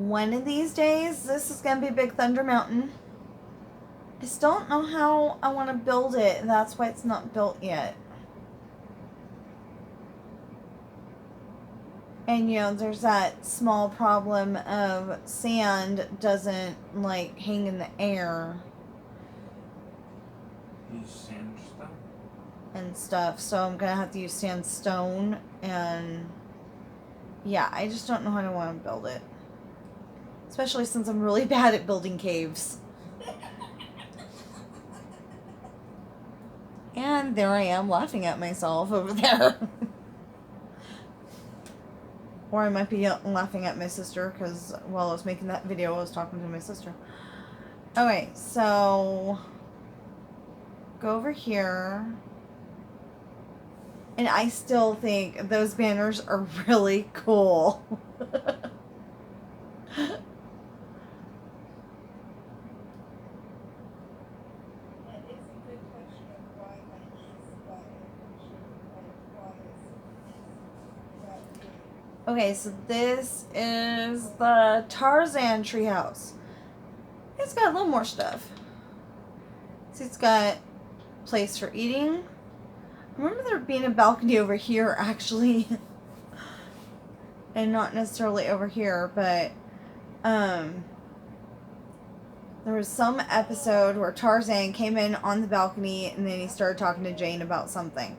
one of these days, this is going to be Big Thunder Mountain. I still don't know how I want to build it. That's why it's not built yet. And, you know, there's that small problem of sand doesn't, like, hang in the air. Use sandstone? And stuff. So I'm going to have to use sandstone. And, yeah, I just don't know how I want to build it. Especially since I'm really bad at building caves. And there I am laughing at myself over there. Or I might be laughing at my sister because while I was making that video, I was talking to my sister. Okay, so go over here. And I still think those banners are really cool. Okay, so this is the Tarzan treehouse. It's got a little more stuff. See, it's got place for eating. I remember there being a balcony over here, actually. And not necessarily over here, but there was some episode where Tarzan came in on the balcony and then he started talking to Jane about something.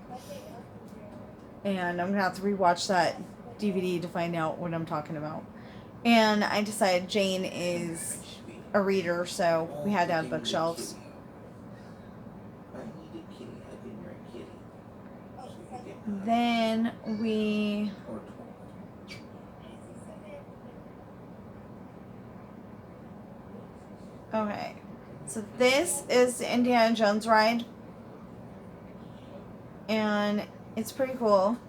And I'm going to have to rewatch that DVD to find out what I'm talking about. And I decided Jane is a reader, so we had to have bookshelves. Then we... Okay, so this is the Indiana Jones ride. And it's pretty cool.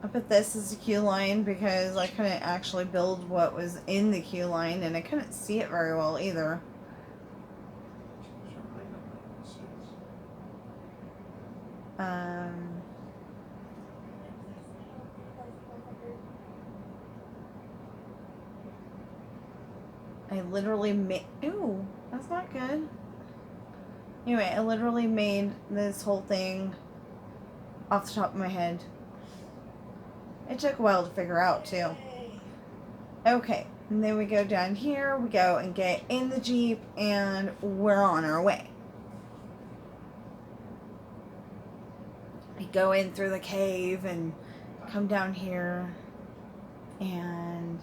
I put this as a queue line because I couldn't actually build what was in the queue line and I couldn't see it very well either. I literally made... Ooh, that's not good. Anyway, I literally made this whole thing off the top of my head. It took a while to figure out, too. Okay, and then we go down here, we go and get in the Jeep, and we're on our way. We go in through the cave and come down here, and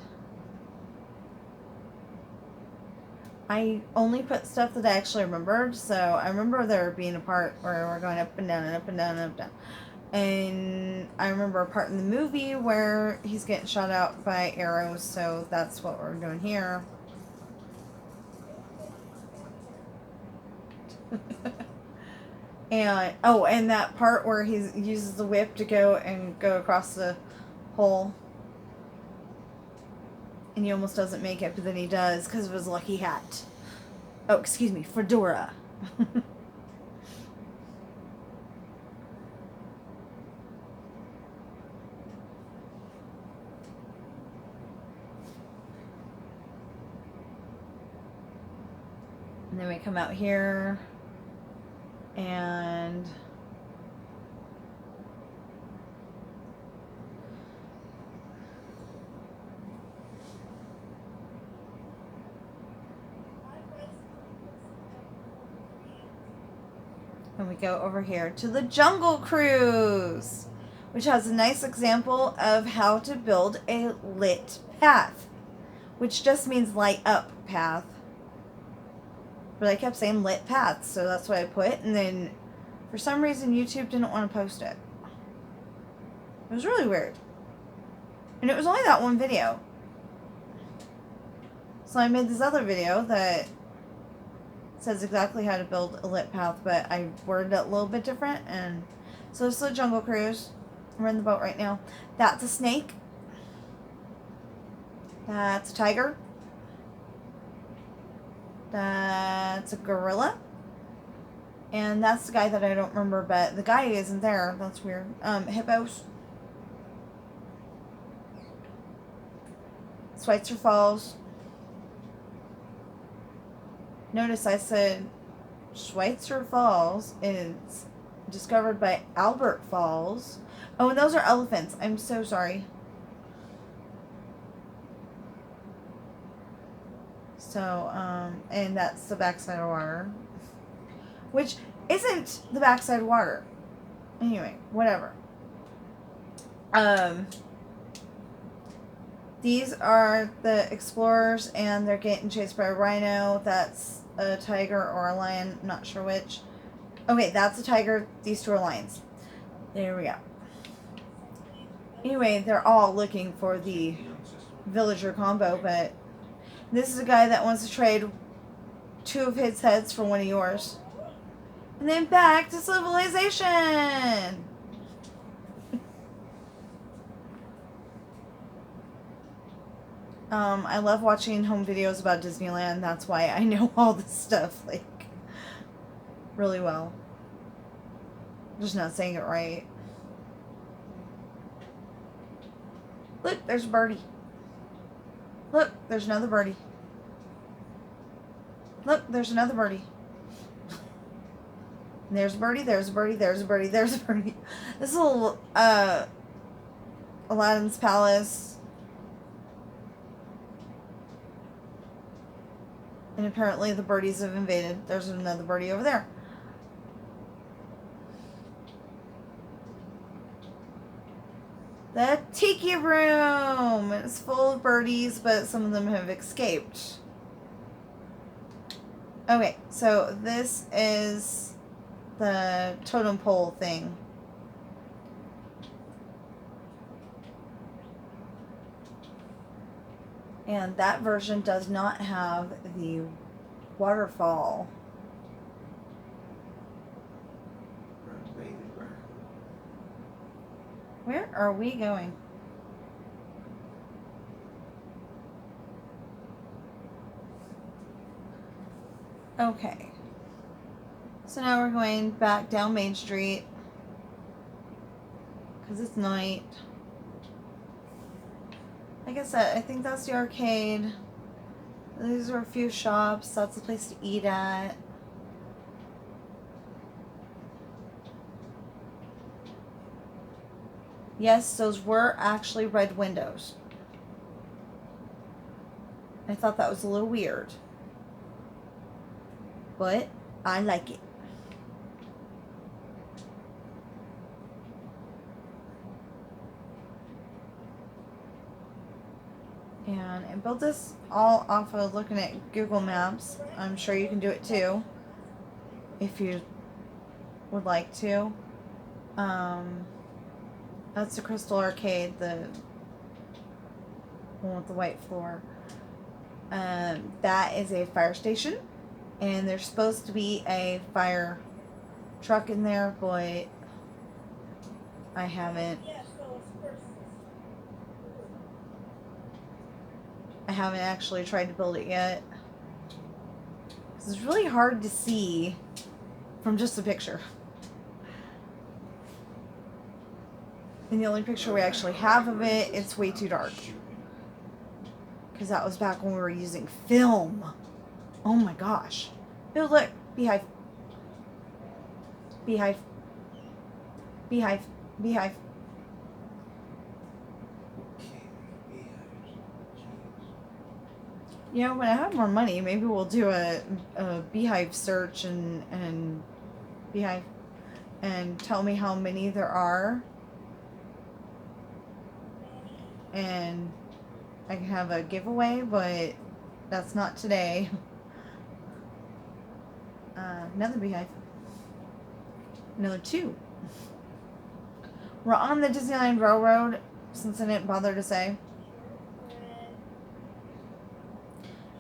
I only put stuff that I actually remembered, so I remember there being a part where we're going up and down and up and down and up and down. And I remember a part in the movie where he's getting shot out by arrows, so that's what we're doing here. And, oh, and that part where he uses the whip to go across the hole. And he almost doesn't make it, but then he does because of his lucky hat. Oh, excuse me, fedora. And then we come out here and we go over here to the Jungle Cruise, which has a nice example of how to build a lit path, which just means light up path. But I kept saying lit path, so that's what I put. And then, for some reason, YouTube didn't want to post it. It was really weird. And it was only that one video. So I made this other video that says exactly how to build a lit path, but I worded it a little bit different. And so this is a Jungle Cruise. We're in the boat right now. That's a snake. That's a tiger. That's a gorilla. And that's the guy that I don't remember, but the guy isn't there. That's weird. Hippos. Schweitzer Falls. Notice I said Schweitzer Falls is discovered by Albert Falls. Oh, and those are elephants. I'm so sorry. So, and that's the backside of water. Which isn't the backside of water. Anyway, whatever. These are the explorers, and they're getting chased by a rhino. That's a tiger or a lion. I'm not sure which. Okay, that's a tiger. These two are lions. There we go. Anyway, they're all looking for the villager combo, but this is a guy that wants to trade 2 of his heads for 1 of yours. And then back to civilization! I love watching home videos about Disneyland. That's why I know all this stuff, like, really well. I'm just not saying it right. Look, there's a birdie. Look, there's another birdie. Look, there's another birdie. And there's a birdie, there's a birdie, there's a birdie, there's a birdie. This little, Aladdin's Palace. And apparently the birdies have invaded. There's another birdie over there. The Tiki Room! It's full of birdies, but some of them have escaped. Okay, so this is the totem pole thing. And that version does not have the waterfall. Where are we going? Okay. So now we're going back down Main Street. Because it's night. Like I said, I think that's the arcade. These are a few shops. That's the place to eat at. Yes, those were actually red windows. I thought that was a little weird. But I like it. And I built this all off of looking at Google Maps. I'm sure you can do it too, if you would like to. That's the Crystal Arcade, the one with the white floor. That is a fire station, and there's supposed to be a fire truck in there, but I haven't actually tried to build it yet. It's really hard to see from just a picture. And the only picture we actually have of it, it's way too dark. Because that was back when we were using film. Oh my gosh. Oh, look. Beehive. Beehive. Beehive. Beehive. You know, when I have more money, maybe we'll do a beehive search and beehive and tell me how many there are. And I can have a giveaway, but that's not today. Another beehive. Another 2. We're on the Disneyland Railroad, since I didn't bother to say.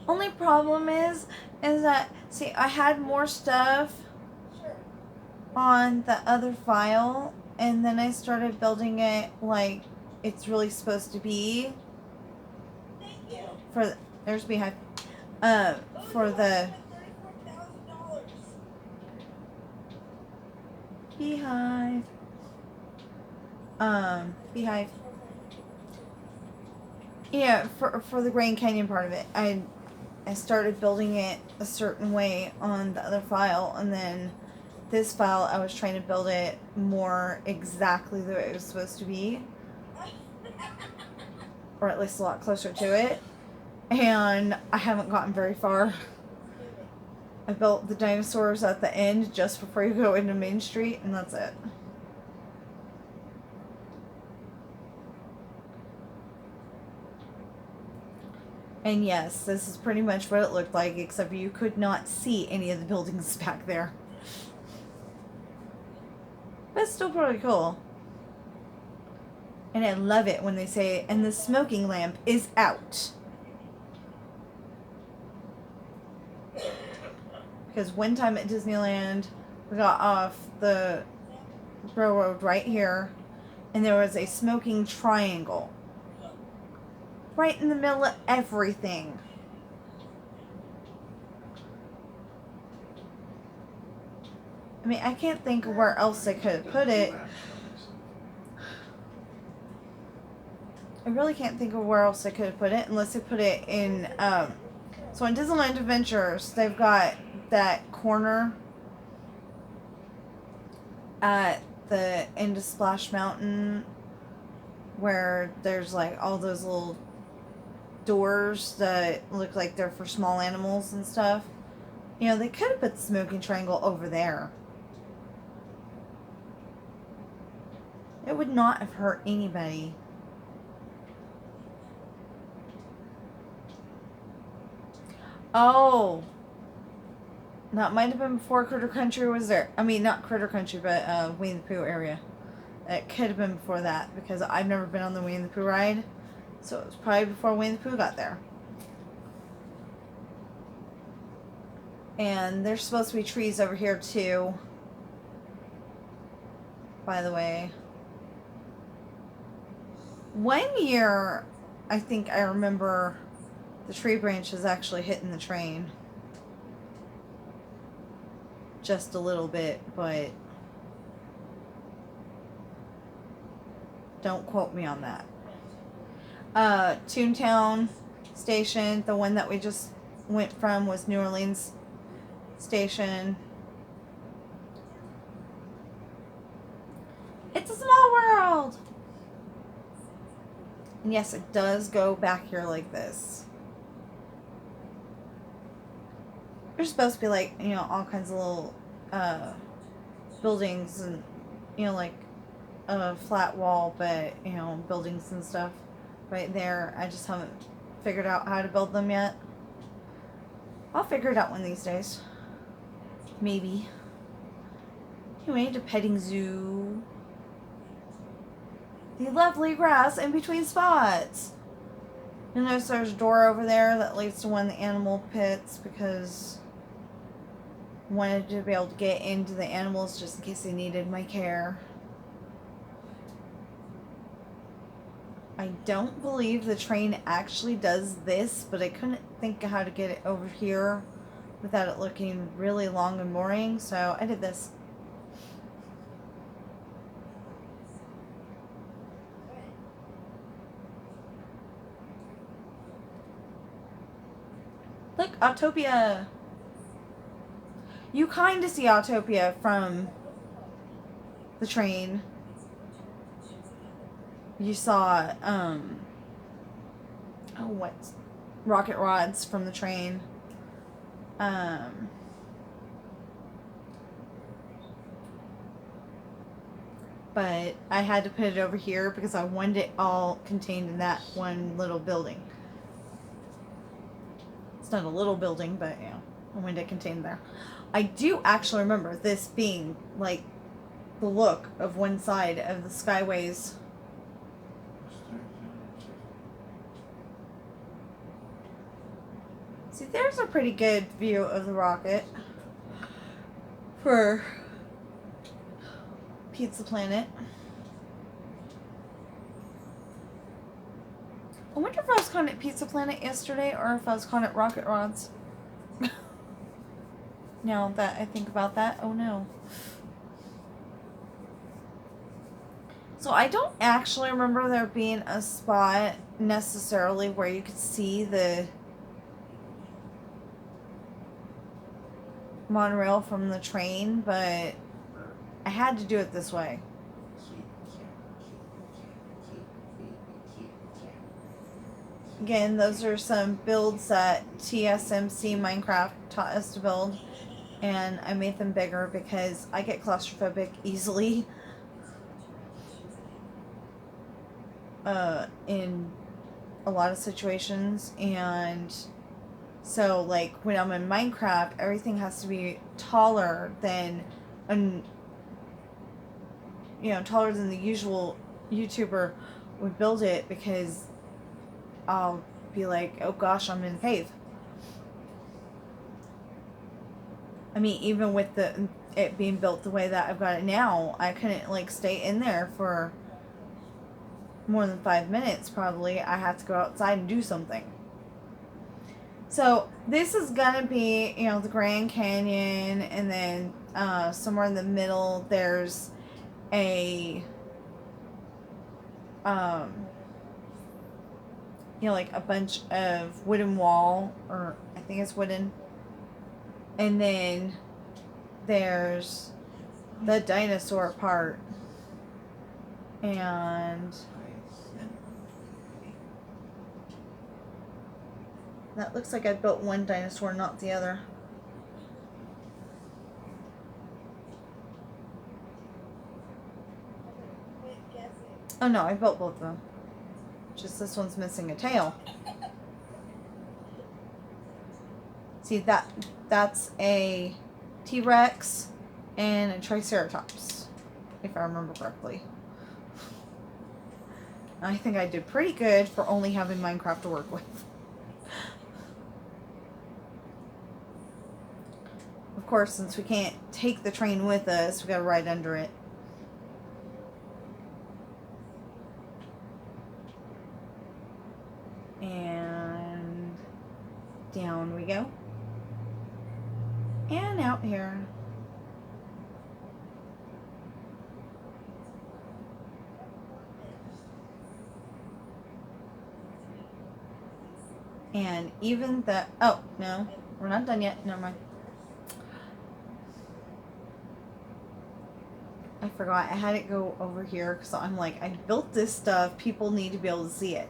Only problem is that, see, I had more stuff on the other file, and then I started building it like it's really supposed to be. For there's beehive. For the beehive. Beehive. Yeah, for the Grand Canyon part of it, I started building it a certain way on the other file, and then this file I was trying to build it more exactly the way it was supposed to be, or at least a lot closer to it, and I haven't gotten very far. I built the dinosaurs at the end just before you go into Main Street, and that's it. And yes, this is pretty much what it looked like, except you could not see any of the buildings back there. But it's still pretty cool. And I love it when they say, and the smoking lamp is out. Because one time at Disneyland, we got off the railroad right here, and there was a smoking triangle. Right in the middle of everything. I mean, I can't think of where else they could have put it. I really can't think of where else they could have put it, unless they put it in, so in Disneyland Adventures, they've got that corner at the end of Splash Mountain where there's like all those little doors that look like they're for small animals and stuff. You know, they could have put the smoking triangle over there. It would not have hurt anybody. Oh, that might have been before Critter Country was there. I mean, not Critter Country, but Winnie the Pooh area. It could have been before that, because I've never been on the Winnie the Pooh ride. So it was probably before Winnie the Pooh got there. And there's supposed to be trees over here too, by the way. One year, I think I remember the tree branches actually hitting the train. Just a little bit, but don't quote me on that. Toontown Station, the one that we just went from, was New Orleans Station. It's a small world! And yes, it does go back here like this. There's supposed to be like, you know, all kinds of little buildings and, you know, like a flat wall, but, you know, buildings and stuff right there. I just haven't figured out how to build them yet. I'll figure it out one of these days. Maybe. Anyway, to petting zoo. The lovely grass in between spots. You'll notice there's a door over there that leads to one of the animal pits, because I wanted to be able to get into the animals just in case they needed my care. I don't believe the train actually does this, but I couldn't think of how to get it over here without it looking really long and boring, so I did this. Look, Autopia! You kind of see Autopia from the train. You saw, rocket rods from the train. But I had to put it over here because I wanted it all contained in that one little building. It's not a little building, but, you know, I wanted it contained there. I do actually remember this being, like, the look of one side of the Skyways. See, there's a pretty good view of the rocket for Pizza Planet. I wonder if I was calling it Pizza Planet yesterday or if I was calling it Rocket Rods. Now that I think about that, oh no. So I don't actually remember there being a spot necessarily where you could see the monorail from the train, but I had to do it this way. Again, those are some builds that TSMC Minecraft taught us to build, and I made them bigger because I get claustrophobic easily in a lot of situations, and so like when I'm in Minecraft, everything has to be taller than taller than the usual YouTuber would build it, because I'll be like, oh gosh, I'm in a cave. I mean, even with it being built the way that I've got it now, I couldn't like stay in there for more than 5 minutes probably. I have to go outside and do something. So this is gonna be, the Grand Canyon, and then somewhere in the middle there's a like a bunch of wooden wall, or I think it's wooden, and then there's the dinosaur part, and that looks like I built one dinosaur, not the other. Oh no, I built both of them. Just this one's missing a tail. See, that's a T-Rex and a Triceratops, if I remember correctly. I think I did pretty good for only having Minecraft to work with. Of course, since we can't take the train with us, we gotta ride under it. And down we go. And out here. And even the... Oh, no. We're not done yet. Never mind. I forgot. I had it go over here because I'm like, I built this stuff. People need to be able to see it.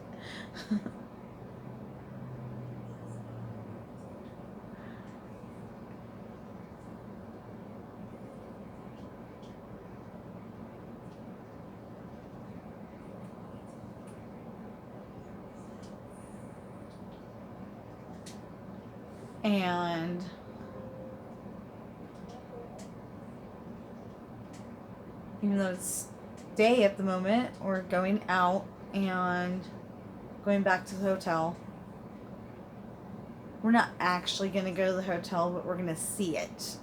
And even though it's day at the moment, we're going out and going back to the hotel. We're not actually going to go to the hotel, but we're going to see it.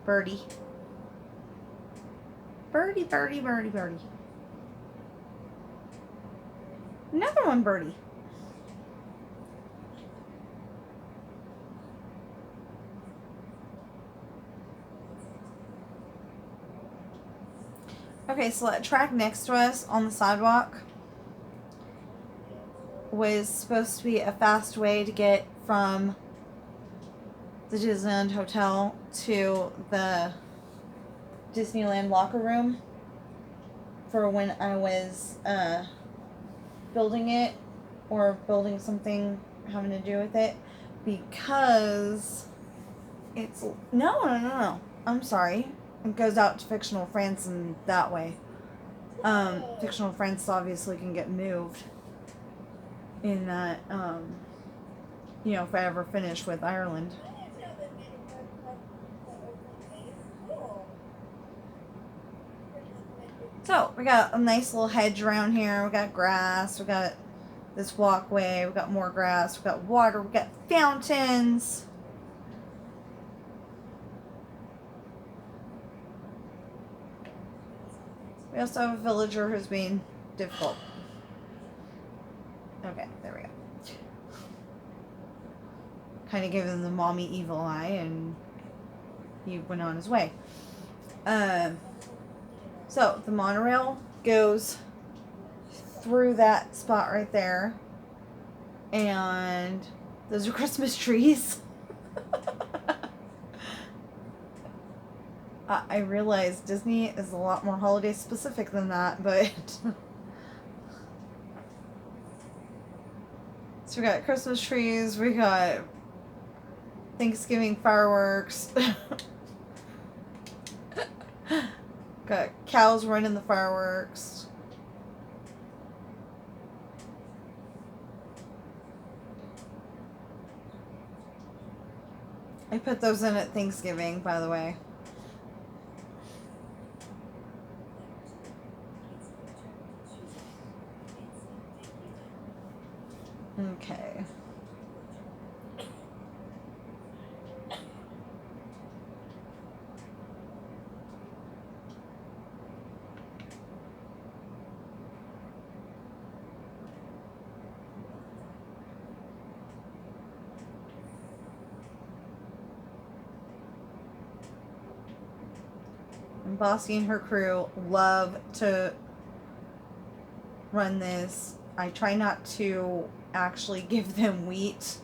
Birdie. Birdie, birdie, birdie, birdie. Another one, birdie. Okay, so that track next to us on the sidewalk was supposed to be a fast way to get from the Disneyland Hotel to the Disneyland locker room for when I was building it, or building something having to do with it, because it's... No. I'm sorry. It goes out to Fictional France and that way. Fictional France obviously can get moved in that, if I ever finish with Ireland. So, we got a nice little hedge around here. We got grass. We got this walkway. We got more grass. We got water. We got fountains. We also have a villager who's being difficult. Okay, there we go. Kind of giving the mommy evil eye, and he went on his way. So the monorail goes through that spot right there, and those are Christmas trees. I realize Disney is a lot more holiday specific than that, but so we got Christmas trees, we got Thanksgiving fireworks, got cows running the fireworks. I put those in at Thanksgiving, by the way. Okay. And Bossy and her crew love to run this. I try not to actually give them wheat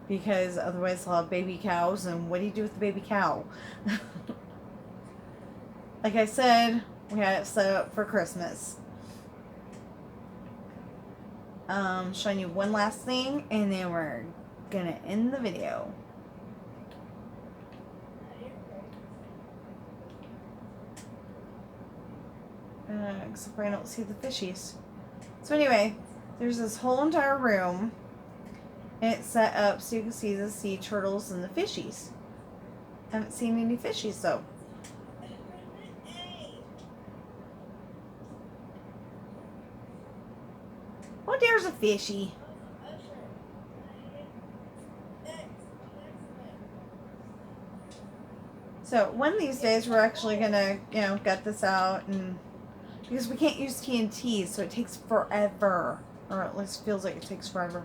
because otherwise they'll have baby cows, and what do you do with the baby cow? Like I said, we had it set up for Christmas. Showing you one last thing and then we're gonna end the video. Except for I don't see the fishies. So anyway, there's this whole entire room, and it's set up so you can see the sea turtles and the fishies. Haven't seen any fishies though. Oh, there's a fishy. So one of these days we're actually gonna, gut this out, and because we can't use TNT, so it takes forever. Or at least feels like it takes forever.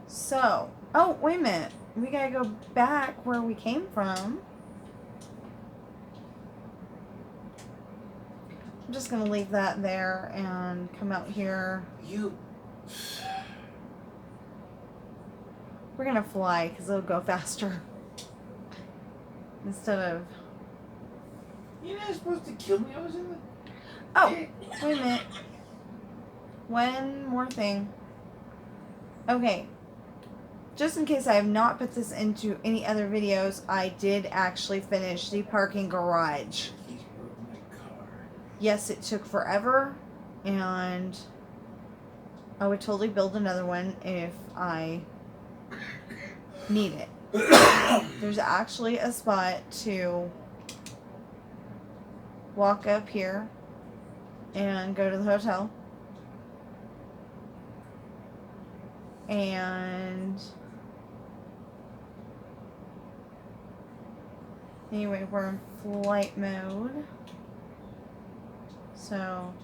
So, oh, wait a minute. We gotta go back where we came from. I'm just gonna leave that there and come out here. We're gonna fly because it'll go faster. Instead of... You're not supposed to kill me. I was in the... Oh, wait a minute. One more thing. Okay. Just in case I have not put this into any other videos, I did actually finish the parking garage. He broke my car. Yes, it took forever, and I would totally build another one if I need it. There's actually a spot to walk up here and go to the hotel. And anyway, we're in flight mode. So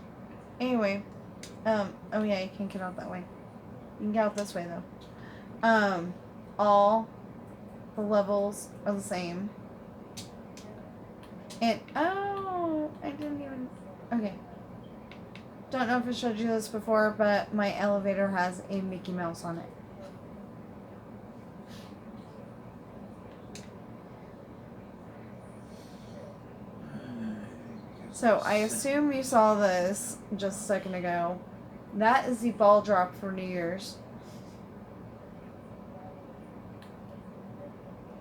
anyway, oh yeah, you can't get out that way. You can get out this way though. All the levels are the same. And oh, I didn't even, okay. Don't know if I showed you this before, but my elevator has a Mickey Mouse on it. So I assume you saw this just a second ago. That is the ball drop for New Year's.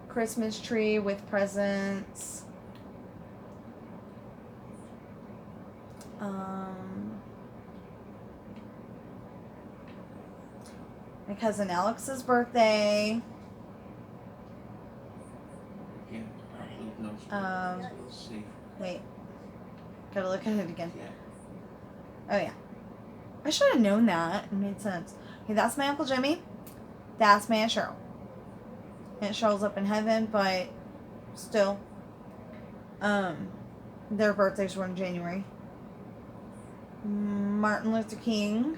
Christmas tree with presents. My cousin Alex's birthday. Wait. Gotta look at it again. Oh yeah. I should have known that. It made sense. Okay, that's my Uncle Jimmy. That's my Aunt Cheryl. Aunt Cheryl's up in heaven, but still. Their birthdays were in January. Martin Luther King.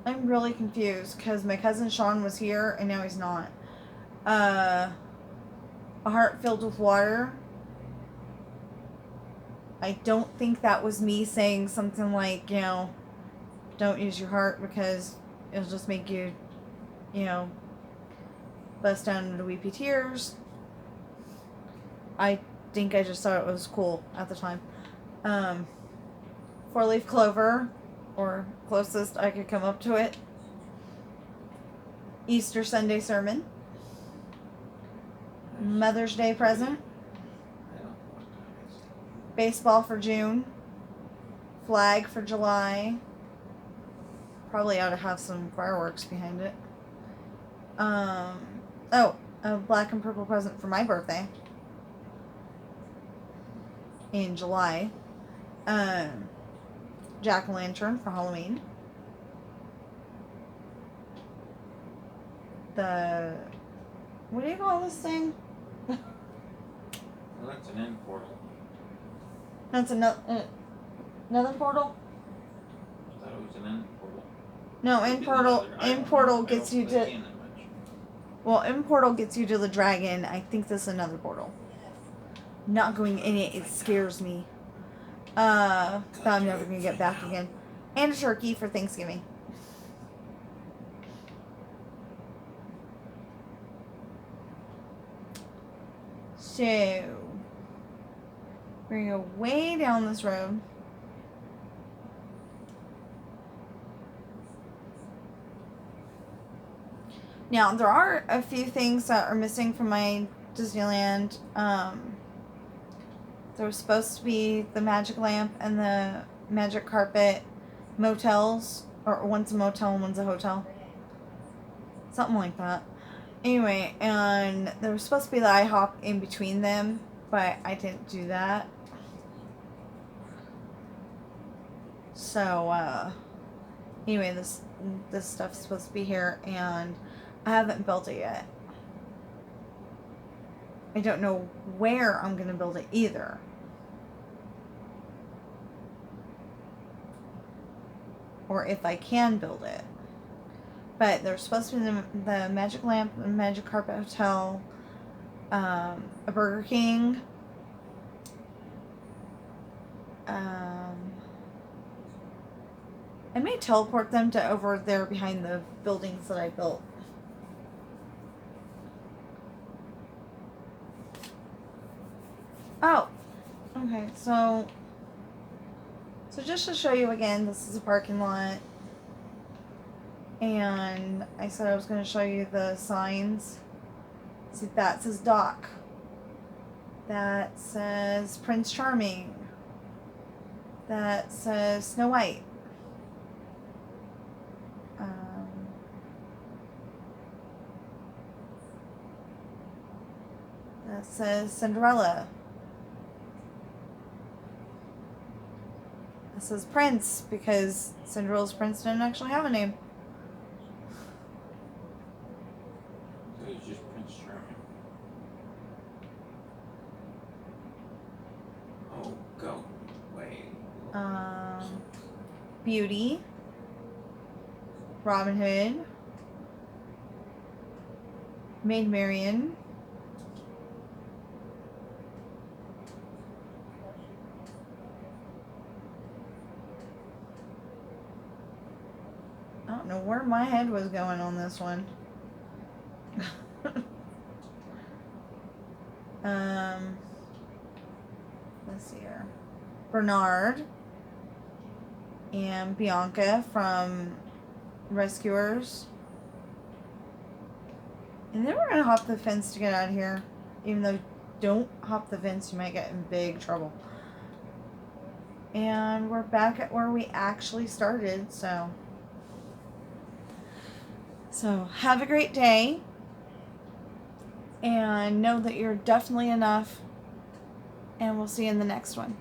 I'm really confused because my cousin Sean was here and now he's not. A heart filled with water. I don't think that was me saying something like, you know, don't use your heart because it'll just make you, you know, bust down into weepy tears. I think I just thought it was cool at the time. 4-leaf clover, or closest I could come up to it. Easter Sunday sermon. Mother's Day present. I don't know what time it is. Baseball for June. Flag for July. Probably ought to have some fireworks behind it. Oh, a black and purple present for my birthday. In July. Jack-o'-lantern for Halloween. What do you call this thing? Well, that's an end portal. That's another portal? I thought it was an end portal. No, Maybe end portal. another- I End don't portal know. I gets don't you play to. the game that much. Well, end portal gets you to the dragon. I think this is another portal. Not going in it scares me. That I'm never gonna get back again. And a turkey for Thanksgiving. So we're gonna go way down this road. Now, there are a few things that are missing from my Disneyland. There was supposed to be the magic lamp and the magic carpet motels, or one's a motel and one's a hotel. Something like that. Anyway, and there was supposed to be the IHOP in between them, but I didn't do that. So, anyway, this stuff's supposed to be here, and I haven't built it yet. I don't know where I'm going to build it either. Or if I can build it. But there's supposed to be the magic lamp, the magic carpet hotel, a Burger King. I may teleport them to over there behind the buildings that I built. Oh, okay, so just to show you again, this is a parking lot, and I said I was going to show you the signs. See, that says Dock. That says Prince Charming. That says Snow White. That says Cinderella. It says Prince because Cinderella's prince didn't actually have a name. So he's just Prince Charming. Oh, go away. Beauty. Robin Hood. Maid Marian. I don't know where my head was going on this one. Let's see here. Bernard and Bianca from Rescuers. And then we're gonna hop the fence to get out of here. Even though don't hop the fence, you might get in big trouble. And we're back at where we actually started, so have a great day. And know that you're definitely enough. And we'll see you in the next one.